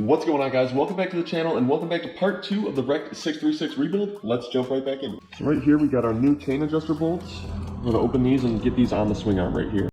What's going on, guys? Welcome back to the channel and welcome back to part 2 of the WRECKED 636 rebuild. Let's jump right back in. So right here we got our new chain adjuster bolts. I'm going to open these and get these on the swing arm right here.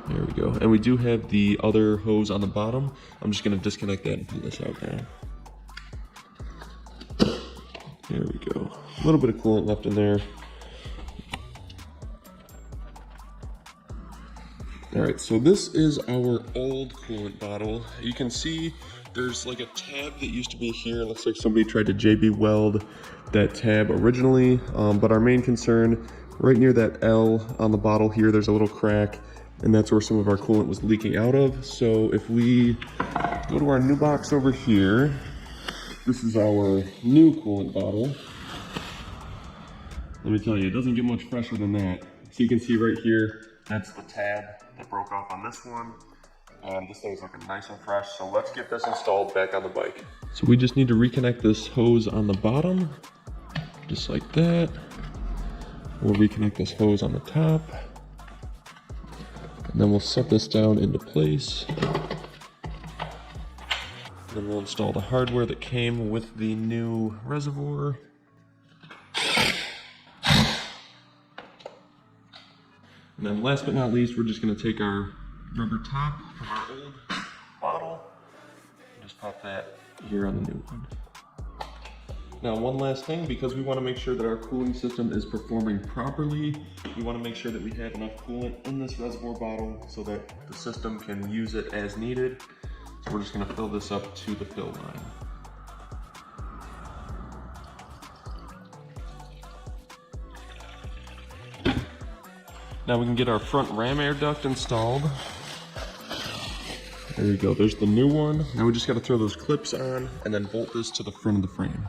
There we go. And we do have the other hose on the bottom. I'm just going to disconnect that and pull this out now. There we go. A little bit of coolant left in there. Alright, so this is our old coolant bottle. You can see there's like a tab that used to be here. It looks like somebody tried to JB weld that tab originally. But our main concern, right near that L on the bottle here, there's a little crack. And that's where some of our coolant was leaking out of. So if we go to our new box over here, this is our new coolant bottle. Let me tell you, it doesn't get much fresher than that. So you can see right here, that's the tab that broke off on this one. And this thing's looking nice and fresh. So let's get this installed back on the bike. So we just need to reconnect this hose on the bottom, just like that. We'll reconnect this hose on the top. And then we'll set this down into place. Then we'll install the hardware that came with the new reservoir. And then last but not least, we're just going to take our rubber top from our old bottle and just pop that here on the new one. Now, one last thing, because we want to make sure that our cooling system is performing properly, we want to make sure that we have enough coolant in this reservoir bottle so that the system can use it as needed. So we're just going to fill this up to the fill line. Now we can get our front ram air duct installed. There we go, there's the new one. Now we just got to throw those clips on and then bolt this to the front of the frame.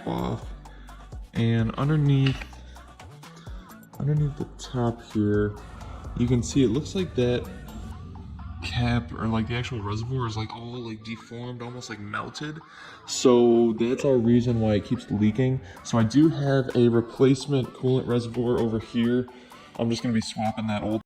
off. And underneath the top here, you can see it looks like that cap, or like the actual reservoir, is like all like deformed, almost like melted. So that's our reason why it keeps leaking. So I do have a replacement coolant reservoir over here. I'm just gonna be swapping that old.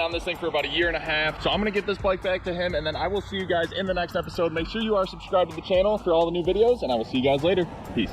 on this thing for about 1.5 years. So I'm gonna get this bike back to him, and then I will see you guys in the next episode. Make sure you are subscribed to the channel for all the new videos, and I will see you guys later. Peace.